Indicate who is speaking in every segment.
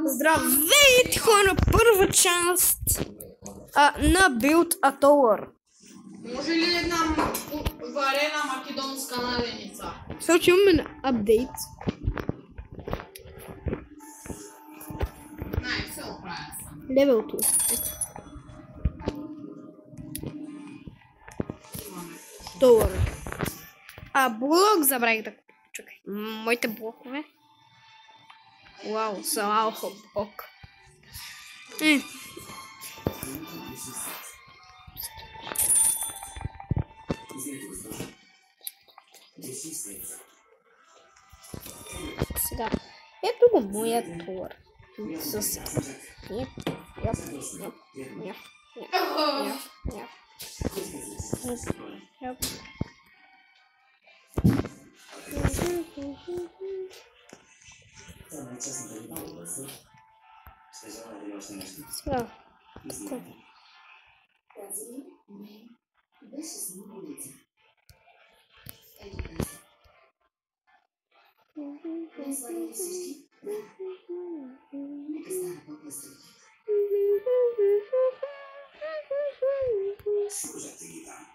Speaker 1: Здравейте хора на първа част на Build a Tower.
Speaker 2: Може ли една варена македонска наденица?
Speaker 1: Сега имаме апдейт.
Speaker 2: Не, все оправя съм.
Speaker 1: Левел 2. Tower. Блок забравих да купя. Чакай. Моите блокове. Вау, са алхо блок. Сега. Ето го моят Tower. С... Сега.
Speaker 3: Служете ги там.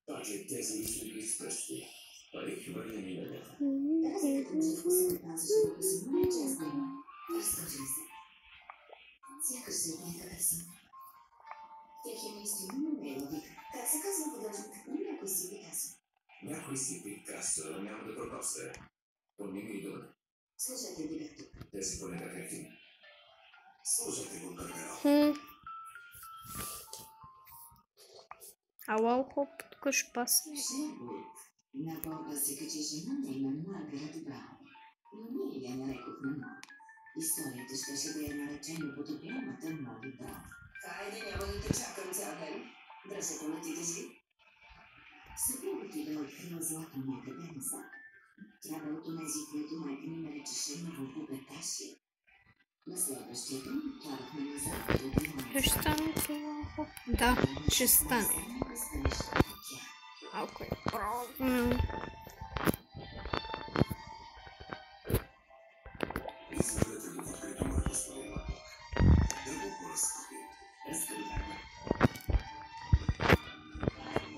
Speaker 3: Паче тези излиги с пръсти. Пари хвърля ми да бяха.
Speaker 4: Сякаш се не хареса. Тях е наистина не е логика. Как се казва художник? Някой си Пикасо.
Speaker 3: Някой си Пикасо няма да пропусне. Помни ми и думата.
Speaker 4: Слушайте, директор.
Speaker 3: Тези поне да картина. Слушайте го, Кармел.
Speaker 1: Ала, хоп, тук ще паса.
Speaker 4: Шервуд. На борда се качи жена на име Маргарет Браун. Но ние я нарекохме Моли. Историята щеше да я наречем по топлямата Моли Браун. Хайде, няма да те чакам цял ден. Дръжа коматите си. Съпругът ти да открила злато някъде назад. Трябва от онези, които майка ми наречеше на Вълкопеташия. На следващия ден отварахме назад от
Speaker 1: Ще стане това, хоп. Да, ще стане. Окей.
Speaker 3: Изведете го в открито море, господин Маток. Да го поръскате. Разкритаме.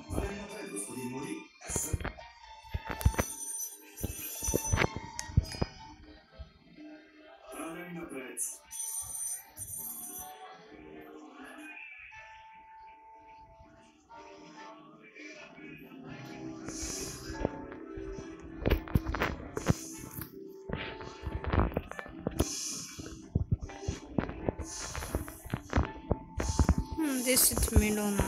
Speaker 3: Вален напред, господин Мори. Аз съм. Вален напред.
Speaker 1: $10 милиона.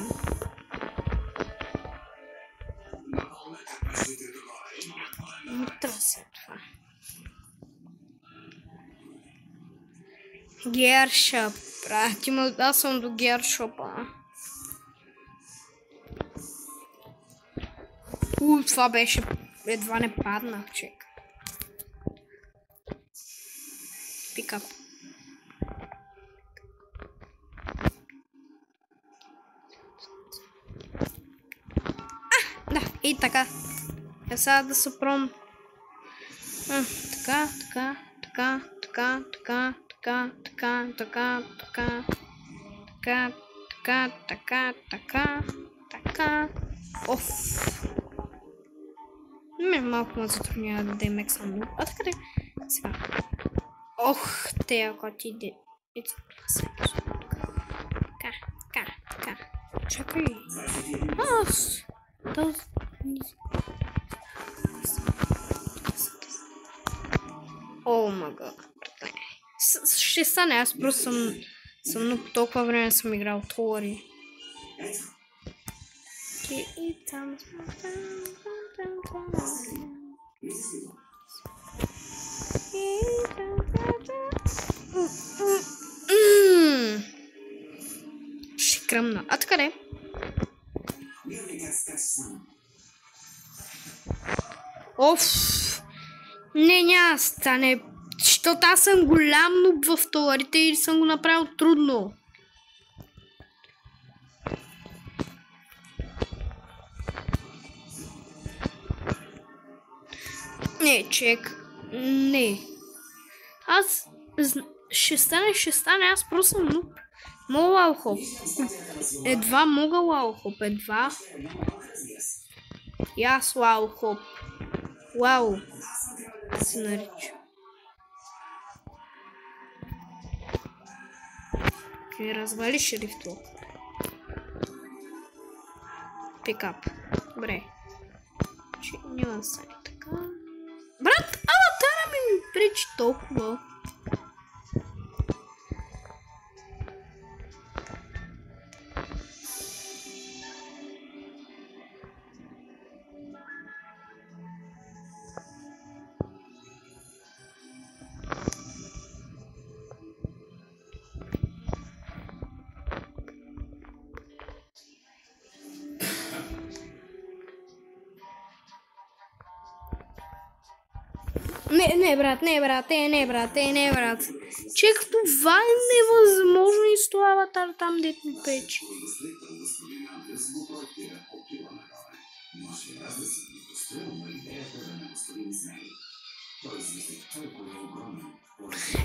Speaker 1: Интересно това. Гершоп. Аз съм до Гершопа. Това беше... Едва не паднах, чек. Пикап. Да, и така. Сега да се пром. Така. Оф. Ме малко ме затруднява да дадем само. А така де. Сега. Ох, те ако ти иде. Така. Чакай. Аз. О, мага. Ще стане, аз просто съм много толкова време съм играл Тори. И там ще кръмна. А така де? Оф! Не, няма стане. Защото аз съм голям нуб в товарите и съм го направил трудно. Не, чек. Не. Аз ще стане, аз просто съм нуп. Мога лаухоп. Едва мога лаухоп, едва. И аз лаухоп. Вау. Се нарича. Ще развали шрифтов. Пикап. Добре. Че няма да стане така. Брат, аватара ми пречи толкова. Не, брат. Чек, това е невъзможно и с това аватар там, дет ми печи.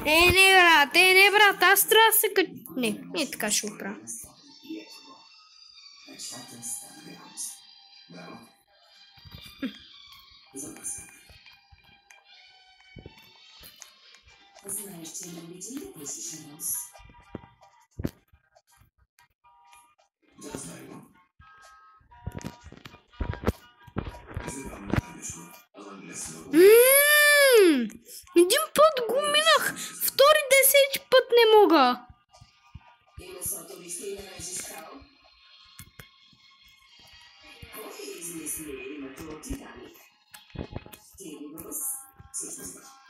Speaker 1: Не, брат, аз трябва да се кача. Не, така ще го правя.
Speaker 4: Знаеш, че не обичам да пишеш анонс?
Speaker 3: Да, знай го.
Speaker 1: Един път го минах, втори 10 път не мога.
Speaker 4: Името ли ще нарежеш кал? Кой измисли името от Титаник? Стиви Брус?
Speaker 3: Всъщност да.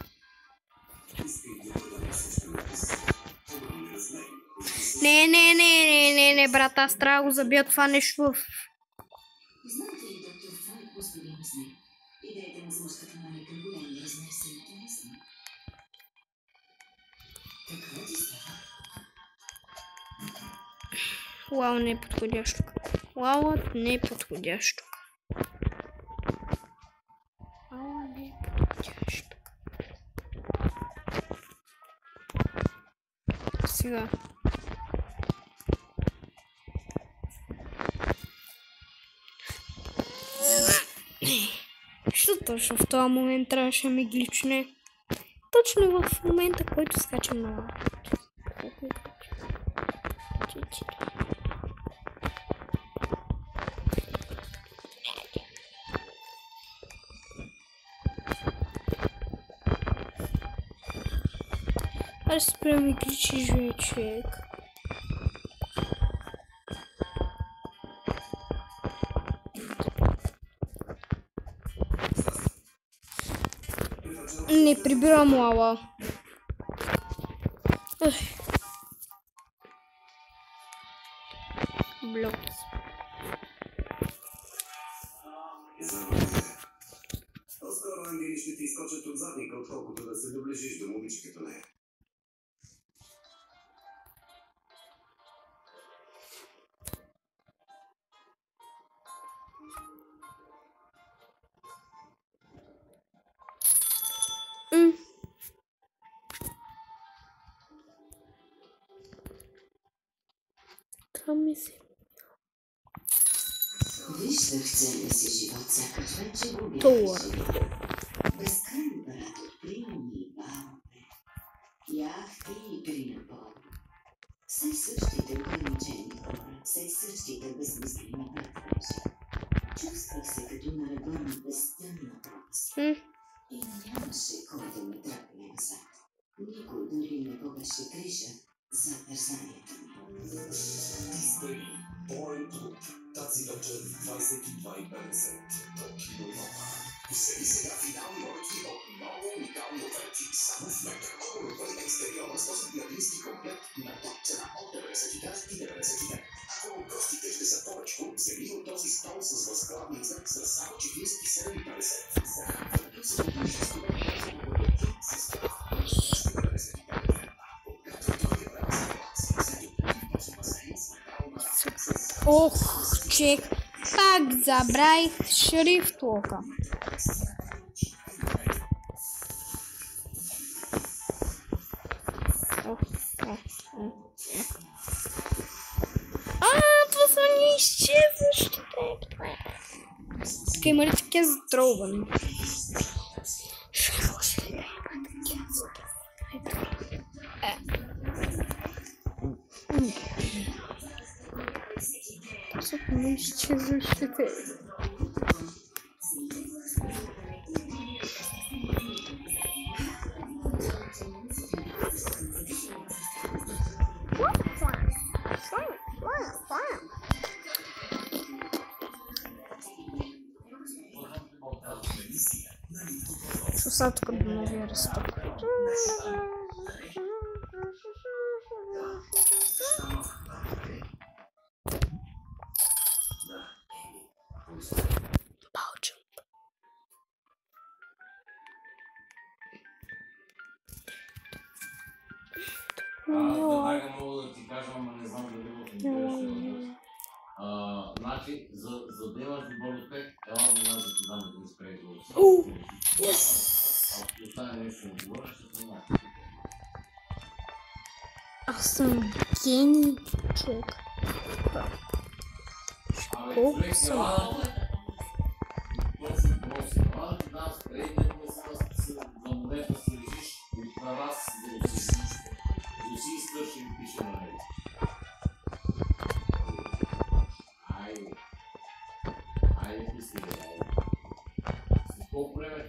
Speaker 1: Не, брат, аз трябва да го забия това нещо в...
Speaker 4: Знаете ли, доктор Фрайк, господи не знае. Идеята му с мъжката малека големи размер се интересна. Какво ти става?
Speaker 1: Уау, не е подходящо. Уау, не е подходящо. Сега. Що точно в този момент трябваше да ми гличне? Точно в момента, който скачам на лава. Аз спрям ми гличи човек. Не прибирам лава. Блок.
Speaker 3: По-скоро ангели ще ти изкочат от задника, отколкото да се доближиш до момиче като нея.
Speaker 4: Виждах целия си живот, сякаш вече го бях живот. Безкрайно брат от приеми и балове. Яхти и игри на пол. Все същите ограничени хора, все същите безмислени предвежи. Чувствах се като налегона безтъмна пропаст. И нямаше кой да ме дръпне назад. Никой дори не го беше грижа за тързанията ми.
Speaker 3: Борен клуб. Тази вечер в 22:50 до Кинонова. Усети сега финални ролики от много уникални оферти. Само в Мека. Хубави екстериора с този платински комплект на топ цена от 99 и 99. Ако гостите ще са повече, вземи от този стол с възглавница за само 47,50. За хранването се отнища с това с това 99 евро.
Speaker 1: Ох, чек, как забравих шрифтовка. Това са ни изчезващите. Камерите таке затровани. Това са ни изчезващите. Сега тук да новия ръстък. Балчъм.
Speaker 5: Веднага мога да ти кажа, ама не знам дали го интересува. Значи, за да имаш добър успех, ела до нас да ти дам един спрей за успех. Ако остане нещо не добро, ще се знае.
Speaker 1: Аз съм гений човек. Колко съм?
Speaker 5: Точно проси. Ела да ти дам спрей, да момента си решиш от на вас да си изтърши и пише на него. Айде, писи, айде. След колко време?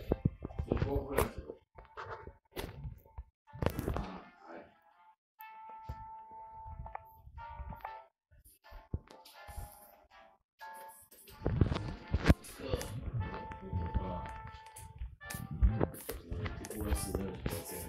Speaker 5: След колко време? Айде. Кога се държи това цена?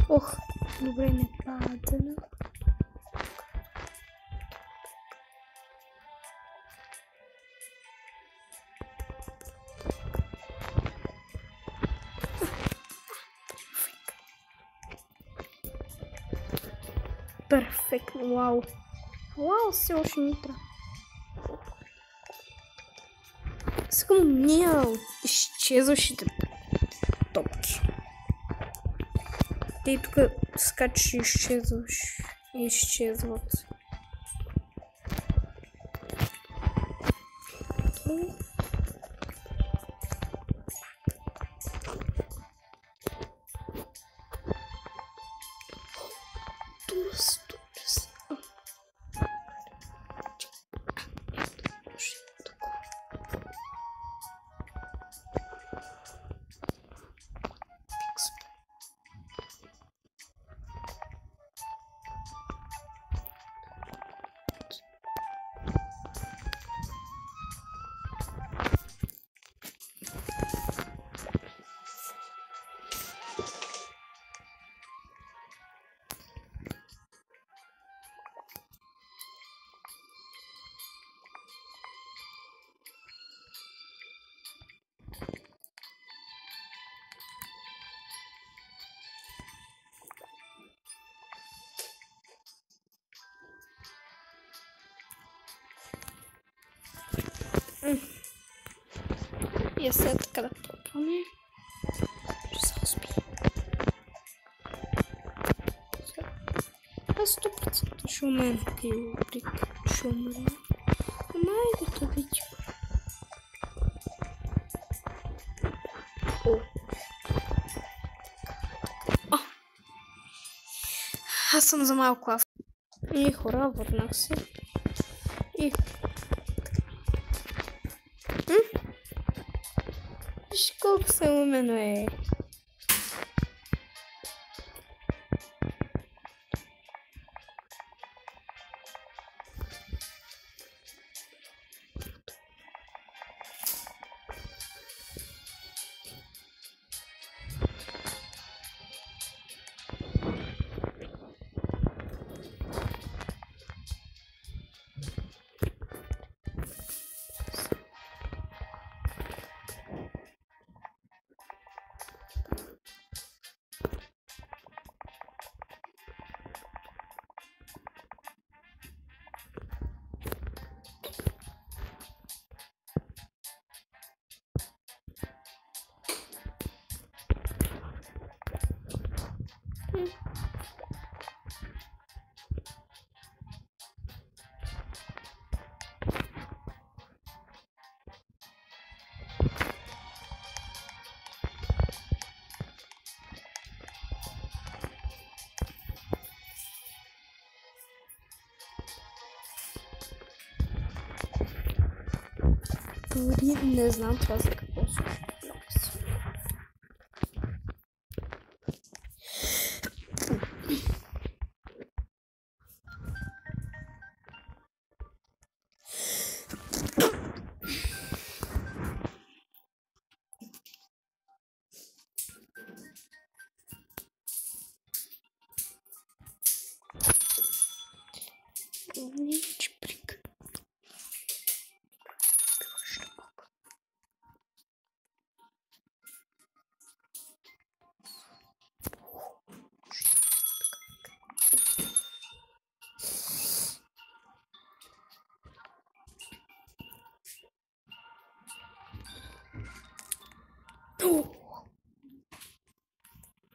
Speaker 1: Ох, добре не падна. Перфектно, вау. Вау, все още не трябва. Искам ние изчезващите топки. Те тук скачаш и изчезват. И след така да топваме. Ще се успи. Аз 100% ще умея пилорик. Ще умея. Ама айде да видим. О! Аз съм за малко лав. И хора, върнах се. И Виж колко се умено е. Дори не знам това за какво служи.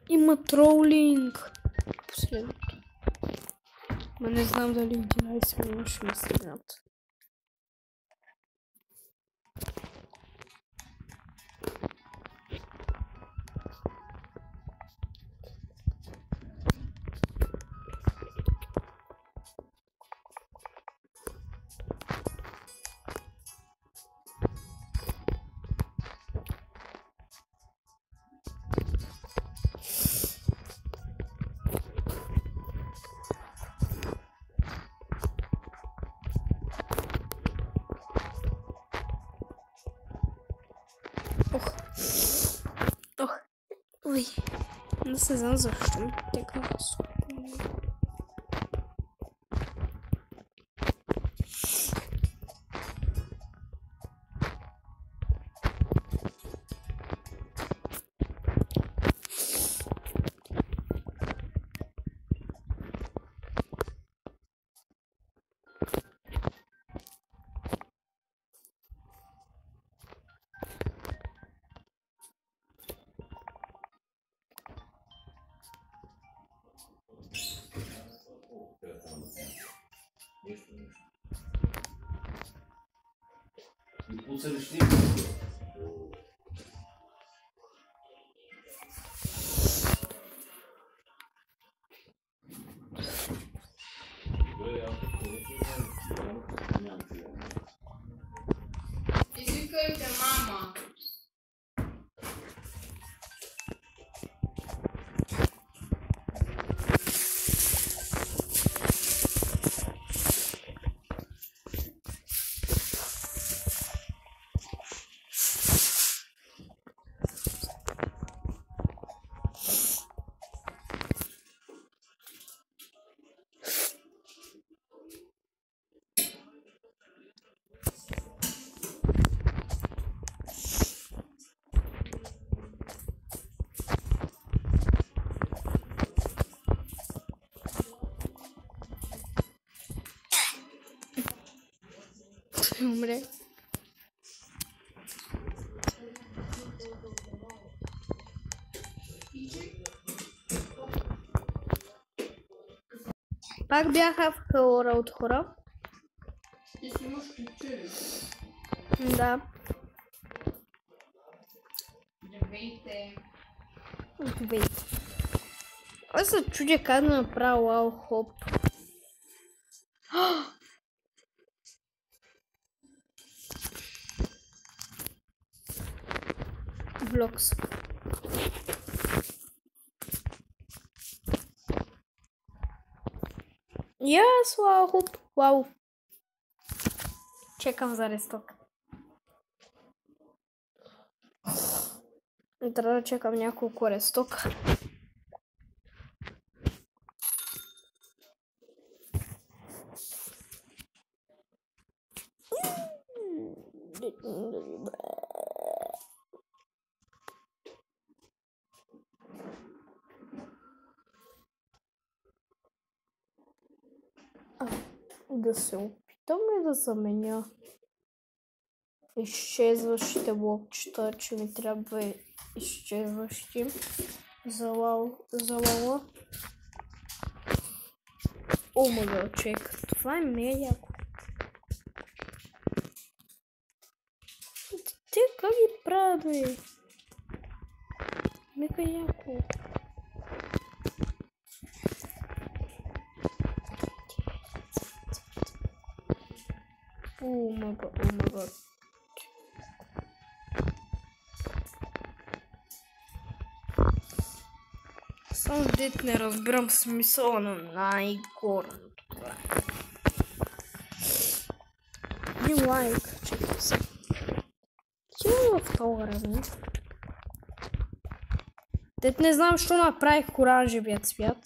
Speaker 1: Има тролинг. Последното. Ма не знам дали 11 минути ще ми стигнат. Ой, не знам защо. Така високо.
Speaker 5: И пуцали
Speaker 2: Извикайте мама.
Speaker 1: Умре. Пак бяха в хора от хора.
Speaker 2: Ти си имаш ключи.
Speaker 1: Да.
Speaker 2: Здравейте.
Speaker 1: Здравейте. Аз се чудя как да направя лао хоп. Vlogs. Yes, wow. Чекам за ресток. Трябва да чекам няколко ресток. Да се опитам ли да заменя изчезващите блокчета, че ми трябва изчезващи за лала. О, мъгълчек. Това е мега яко. Те как ги правят, бе? Мега яко. О, мага. Само дет не разбирам смисъла на най-горното. Не лайк, чекай се. Чего в това равни? Дет не знам, що направих оранжевият цвят.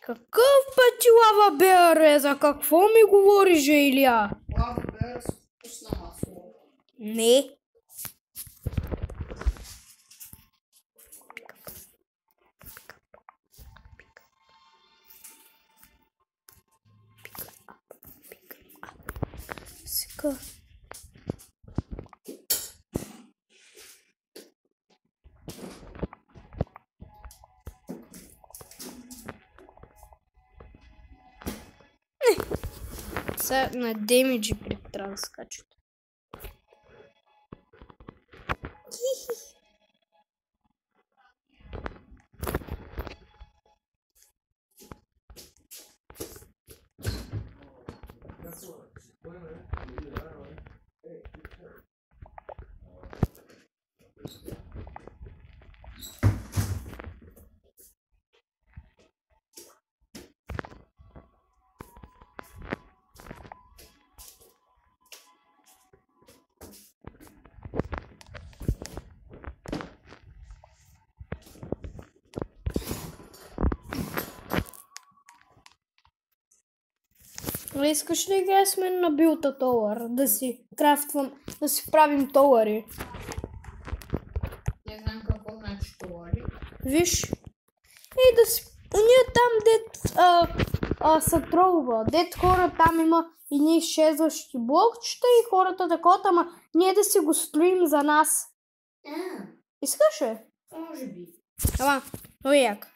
Speaker 1: Какъв пъти лава бер, е? За какво ми говориш, Илия?
Speaker 2: Лава бер с вкусна масло.
Speaker 1: Не. Сега. Сега на демиджи трябва да скачат. Искаш ли играем с мен на билта толър? Да си крафтвам, да си правим толъри.
Speaker 2: Не знам какво значи толари.
Speaker 1: Виж. И да си... Ние там, дет са тролва. Дет хора там има и ние изчезващи блокчета и хората такова, ама ние да си го строим за нас. Искаш ли?
Speaker 2: Може би.
Speaker 1: Ама, много як.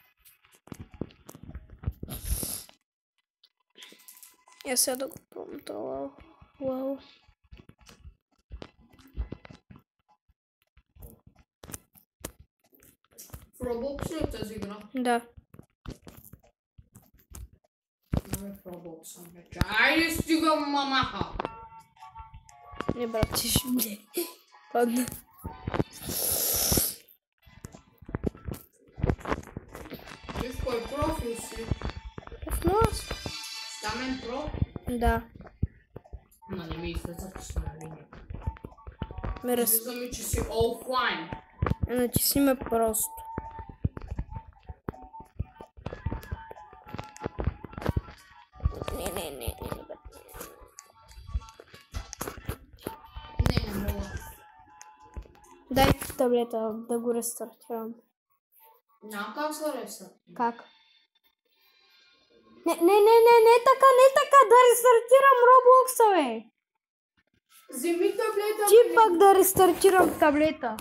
Speaker 1: Я сега да го пробвам това. Вау.
Speaker 2: В Roblox ли е тази игра?
Speaker 1: Да.
Speaker 2: Не в Roblox съм вече. Айде стига, мамаха!
Speaker 1: Не, брат, ти ще ми. Падна.
Speaker 2: Ти в кой профил си?
Speaker 1: В нас?
Speaker 2: Стамен про?
Speaker 1: Да.
Speaker 2: Ма не ми излезе късна линия.
Speaker 1: Ме
Speaker 2: Излиза ми, че си офлайн.
Speaker 1: натисни ме просто. Не, брат.
Speaker 2: Не мога.
Speaker 1: Дай таблета да го рестартирам.
Speaker 2: Няма как се ресърт.
Speaker 1: Как? Не така, да рестартирам Роблокса, бе.
Speaker 2: Вземи таблета.
Speaker 1: Ти пак да рестартирам таблета.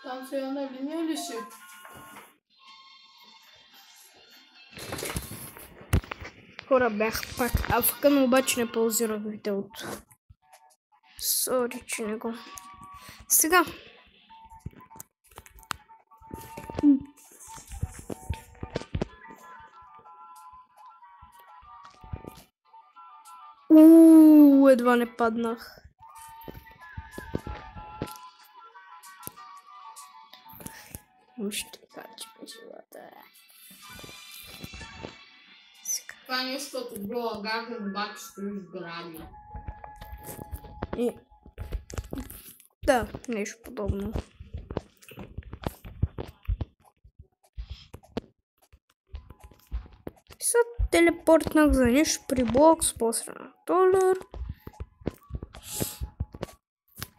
Speaker 2: Там сега на линия ли си?
Speaker 1: Хора, бях пак авка, но обаче не паузирах видеото. Сори, че не го. Сега. Едва не паднах. Ще качим живота.
Speaker 2: Това е нещо като гола гарден, обаче стои сгради.
Speaker 1: Да, нещо подобно. Се телепортнах за нещо при бокс, после на Толер.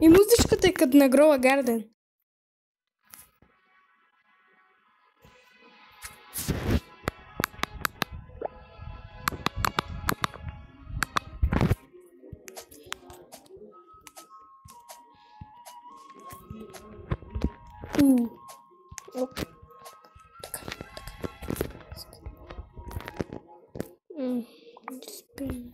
Speaker 1: И музичката е като на Грола Гарден. Оп. Така. Спин.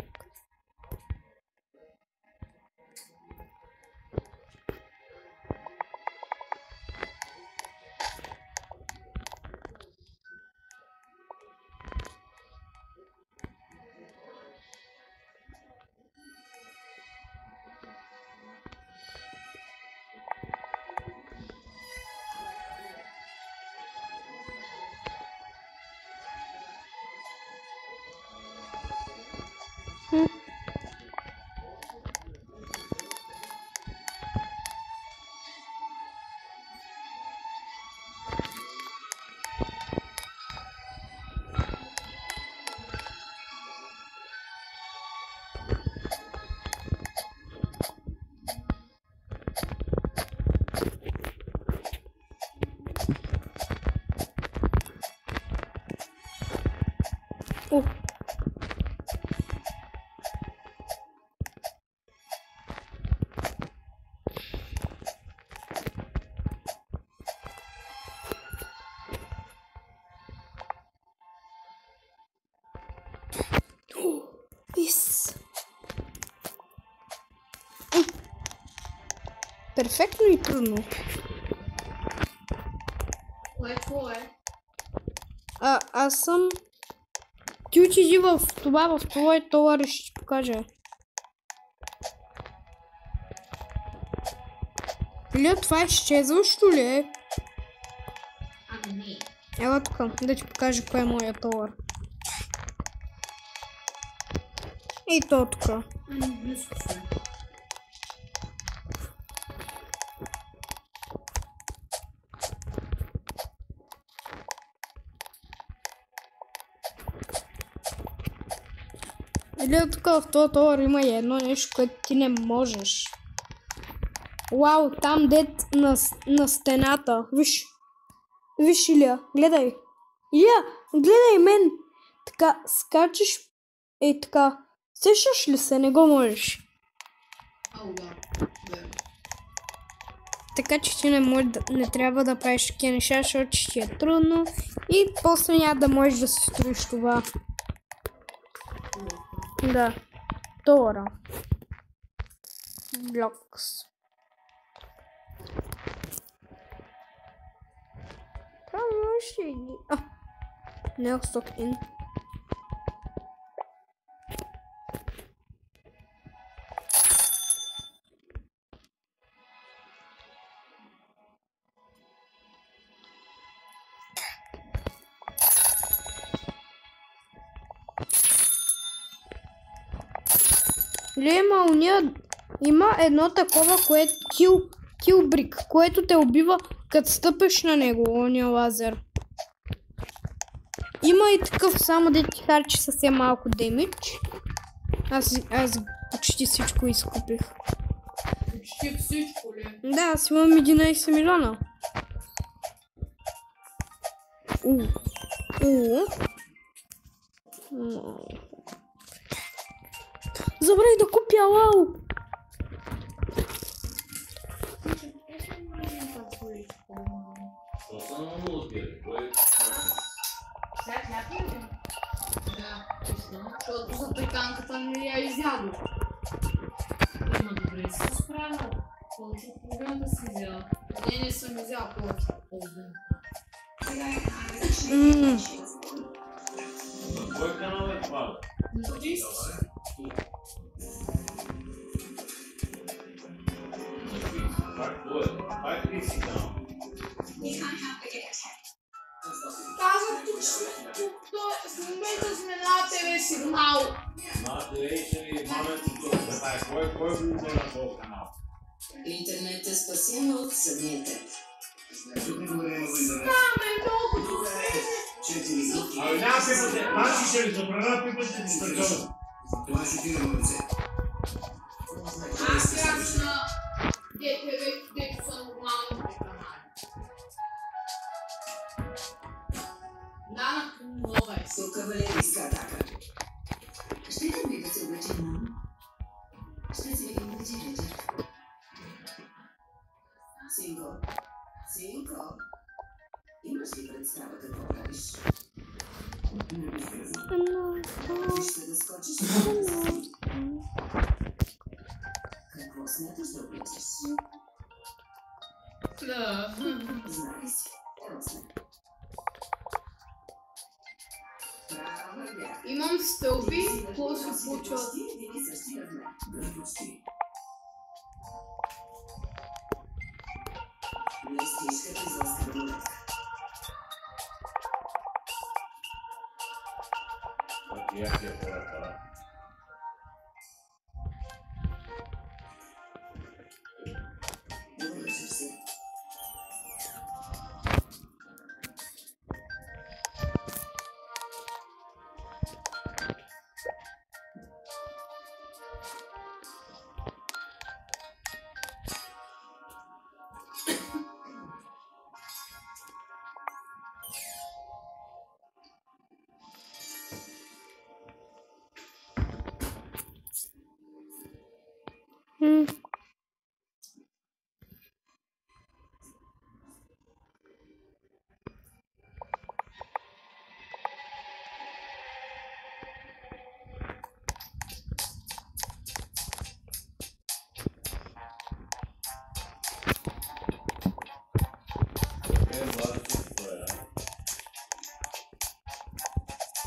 Speaker 1: О. Пис. Перфектно и трудно.
Speaker 2: Кое е?
Speaker 1: Аз съм... Ти отиди в твой товар и ще ти покажа. Или това изчезващо ли е?
Speaker 2: Ами не.
Speaker 1: Ела тук, да ти покажа кой е моят товар. И то тук.
Speaker 2: Ами близко се.
Speaker 1: Или тук в този товар има и едно нещо, което ти не можеш. Вау, там дет на стената. Виж. Виж, Илия, гледай. Илия, гледай мен. Така, скачаш. Ей така. Сещаш ли се? Не го можеш.
Speaker 2: Ау, да.
Speaker 1: Така че ти не трябва да правиш такива неща, защото ще е трудно. И после няма да можеш да си строиш това. Да. Тора. Блокс. Там имаше и... Не е стокин. Има едно такова, което килбрик, което те убива, като стъпиш на него, ония лазер. Има и такъв, само да ти харчи съвсем малко демидж. Аз почти всичко изкупих.
Speaker 2: Почти всичко ли?
Speaker 1: Да, аз имам 11 милиона. Забравих да купя лау.
Speaker 2: Да, защото запеканката не я изядох. Има добре си се справил. Повече от половината си взял. Не съм взял повече от половината.
Speaker 5: На кой канал е това?
Speaker 2: На 30.
Speaker 5: Това е 30 канал.
Speaker 2: Казах ти, че в момента сме на ТВ сигнал.
Speaker 5: На ТВ ще ви мамят и това. Кой го има на този канал?
Speaker 4: Интернет е спасен от самия теб.
Speaker 2: Стаме много добре.
Speaker 5: Абе няма пипате, аз ще ви забрана пипате дистанционно.
Speaker 2: Аз бях на ДТВ, където са нормалните канали. Да, на нова е.
Speaker 4: Со кавалерийска атака. Ще идем ли да се облечем, мамо? Ще се видим вечерята. Синко, имаш ли представа какво правиш? Виж се да скочиш? Какво смяташ да облечеш? Знай си, ево сме.
Speaker 2: Имам стълби, какво се случва?
Speaker 4: Листичката за скърбонетка.
Speaker 5: Я ти е поръка.
Speaker 4: Довършиш се.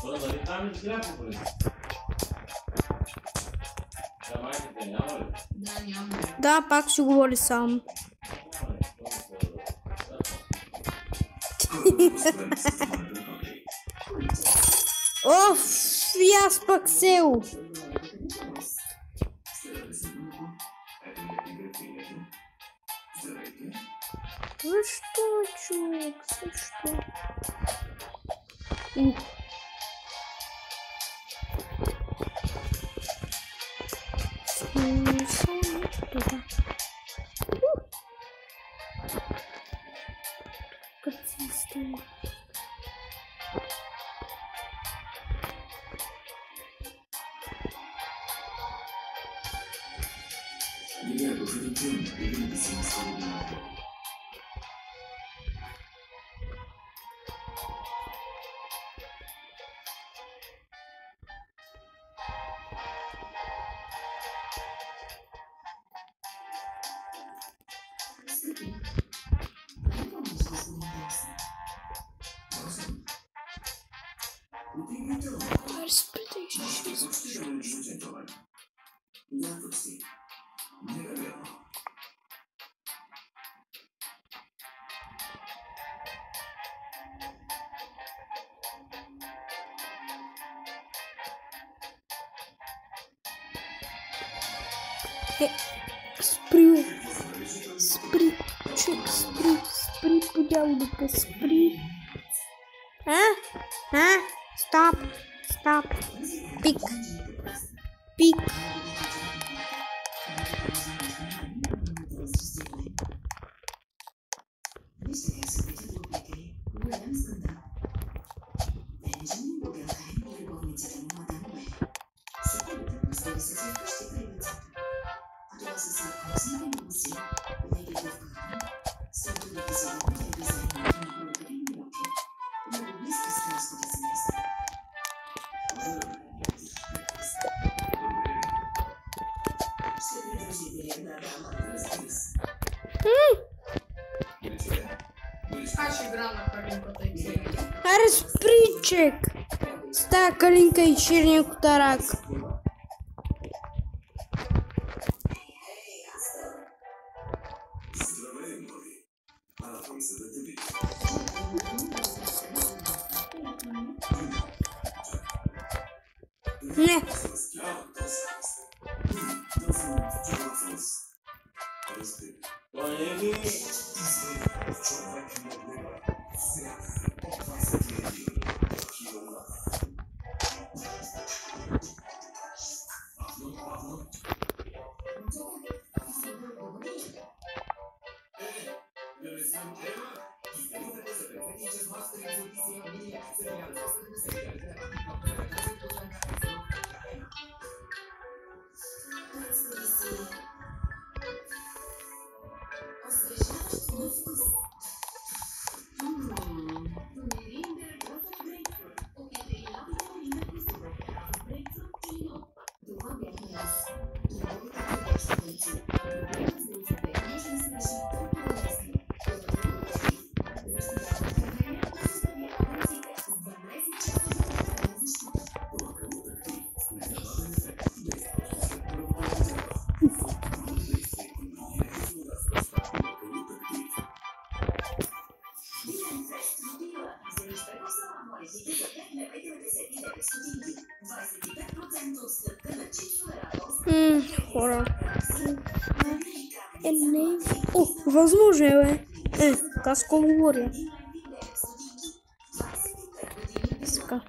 Speaker 5: Нали там не трябва по принцип? Да, майките няма ли?
Speaker 2: Да, няма.
Speaker 1: Да, пак ще говори сам. Оф, и аз пък сел. Защо, човек? Защо? Това. Как се става? Спри, спри, чек, спри, подяволика, спри. Стоп, пик, пик.
Speaker 4: Вижте как се петят лупника. Голям скандал. Бенджамин Бугелхайм и любовницата му мадам Уей. Съпругата представи се в къщи при децата. А това са сладкосните муси, леги в Кърна, съпругата си да бъде дизайнерът на българи и Милки. Много близка с кралското семейство.
Speaker 1: Мальчик! С тая калинка и черния котарак.
Speaker 3: Здравей, млади. Радвам се да те видя.
Speaker 1: Не.
Speaker 5: Той не ви...
Speaker 1: Хора. Не. О, възможно е, бе. Каско говоря. Ска.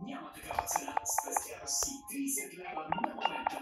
Speaker 3: Няма такава цена. Спестяваш си 30 лева на момента.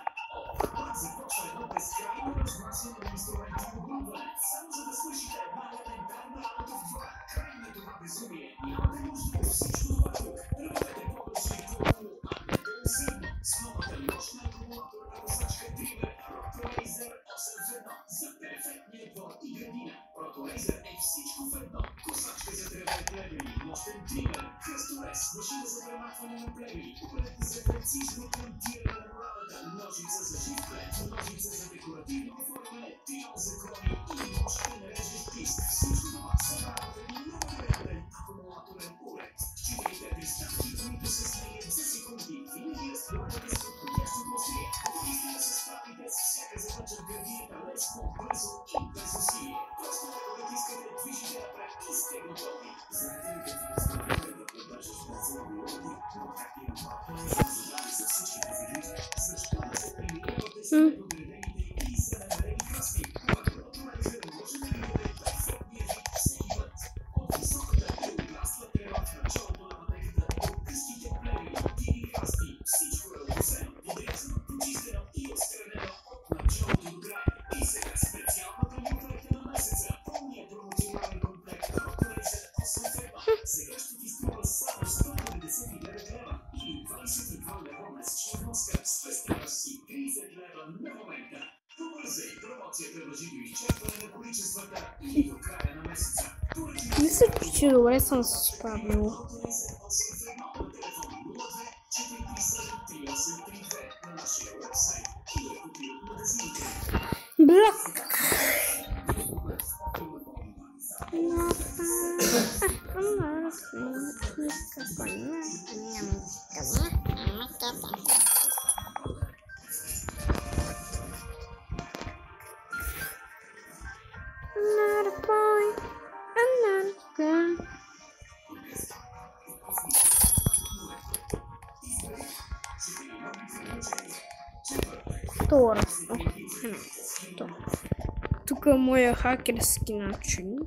Speaker 3: Започва едно безкрайно размасено инструменти оборудване. Само за да свършите една елементарна работа в двора. Край на това безумие. Нямате нужда от всичко това тук. Работете по-бързо и по-хубаво, а не по-усърдно. С новата мощна акумулаторна косачка Тривер Rotorazer 8 в 1 за перфектния двор и градина. Rotorazer е всичко в едно. Косачка за трева и плевели, мощен тривер, кръстовес, машина за премахване на плевели, опрете за прецизно монтиране на работа, ножица за жив плет, ножица за декоративно оформяне, трио за крони и мощен режещ диск. Всичко това се работа и много реален акумулаторен уред. Считайте дистанции, които се сменят за секунди. Винаги разполагате с подходящото острие. Готови да се справите с всяка задача в градината лесно, бързо и без усилие. Просто когато искате да движите напред и сте готови. Знаете ли какво означава да поддържаш прецелни уроди? Но как е малко не съм задали за всички тези грижи? Защо да се примирявате с недогредените и занемерени храсти? Когато Rotorazer може да ви даде перфектния вид всеки път. От високата и отрасла трева в началото на пътеката до къските плевели, диви храсти, всичко е обосено, подрязано, почистено и отстранено от началото до края. И сега специалната ни оферта на месеца, пълния промоционален комплект Rotorazer 8 в 1. Сега ще ти струва само 199 лева или 22 лева месечна вноска. Спестяваш си 30 лева на момента. Побързай, промоцията важи до изчерпване на количествата или до края на месеца.
Speaker 1: Мисля, че добре съм се справил.
Speaker 3: Rotorazer 8 в 1 на телефон 02 437 3832 на нашия уебсайт и да купи от магазините.
Speaker 1: Блак. Втора. Тук е моя хакерски начин.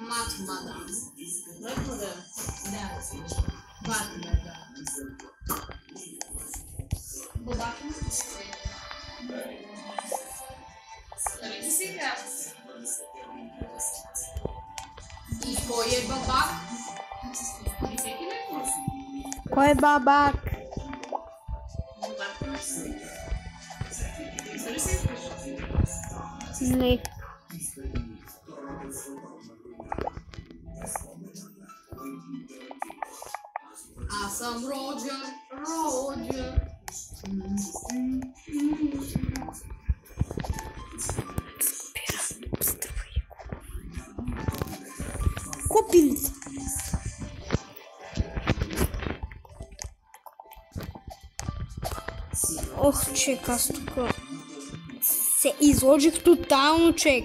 Speaker 2: Матмада. Матмада. Да. Матмада. Бабака. Нали си игра? И кой е бабак? И всеки ли е?
Speaker 1: Кой е бабак?
Speaker 2: Бабак не си. Дали си искаш?
Speaker 1: Не.
Speaker 2: Аз съм Роджер, Роджер.
Speaker 1: Копилица. Ох, чек, аз тук се изложих тотално, чек.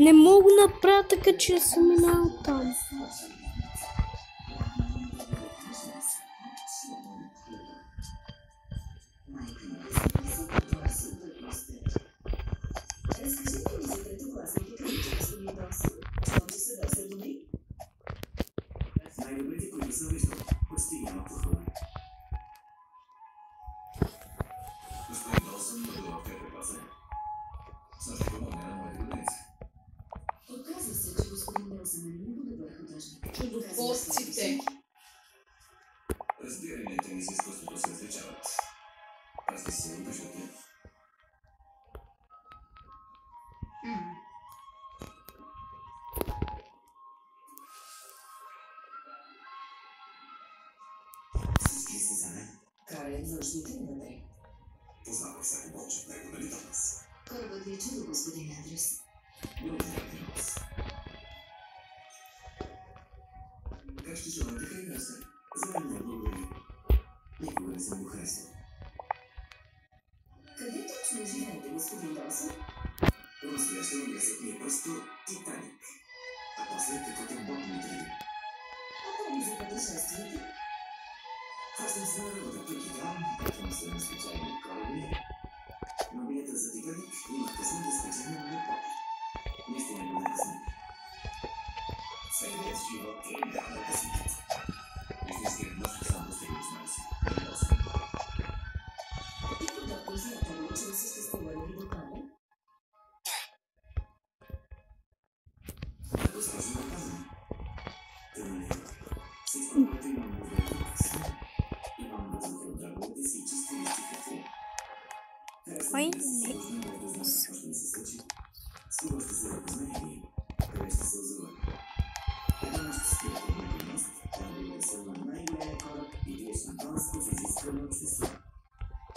Speaker 1: Не мога да направя така, че съм минал там.
Speaker 3: Най-добрите, които съм виждал, почти няма похвали. Господин Долсън бъде в пета класа. Също помогне на моите годеници.
Speaker 4: Оказва се, че господин Долсън е много добър художник.
Speaker 2: Чудотворците.
Speaker 3: Разбиранията ни с изкуството се различават. Аз не се обиждате. Всички се за мен.
Speaker 4: Карен външните ни вътре.
Speaker 3: Познава всяко болче от него, нали Томас?
Speaker 4: Корабът ви е чудо, господин Андрюс.
Speaker 3: Благодаря ти, Томас. Как ще желаете хай се? За мен не благодаря. Никога не съм го харесвал.
Speaker 4: Къде точно живеете, господин Долсън?
Speaker 3: По-настоящем адресът ми е просто Титаник. А после каквото Бог ми отреди.
Speaker 4: А там за пътешествието?
Speaker 3: Аз не знам да покидам, пътвам се на случайни кораби. Но билета за Титаник имах късмет да спечеля на път. Наистина го накъсмет. Целият живот е игра на късмет. Истинският мъж сам постига знае си.
Speaker 4: И доктор Златан учил съществува ли доклада?
Speaker 3: Госпожо Наказан, всичко, което имам да видя късно, имам да закрил драговете си и чисти листи хартия.
Speaker 1: Ой,
Speaker 3: Харесвам да да знам какво ще ми се случи. Скоро ще се запознаем и къде ще се озова. Една нощ спира по някой мост, там да бъде съл на най-големия кораб и пие шампанско в изискване общество.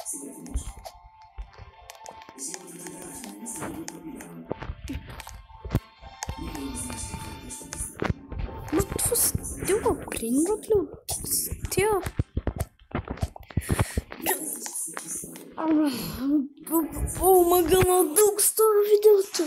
Speaker 3: Сега ти може. Животът е дражна и не се да го пропилявам. Никога не знаеш какво ще ти се.
Speaker 1: Ма това стила, клинват ли от стила? Помага на дълг с това видеото.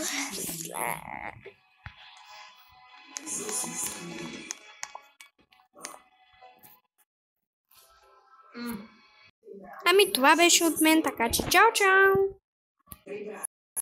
Speaker 1: Ами това беше от мен, така че чао, чао!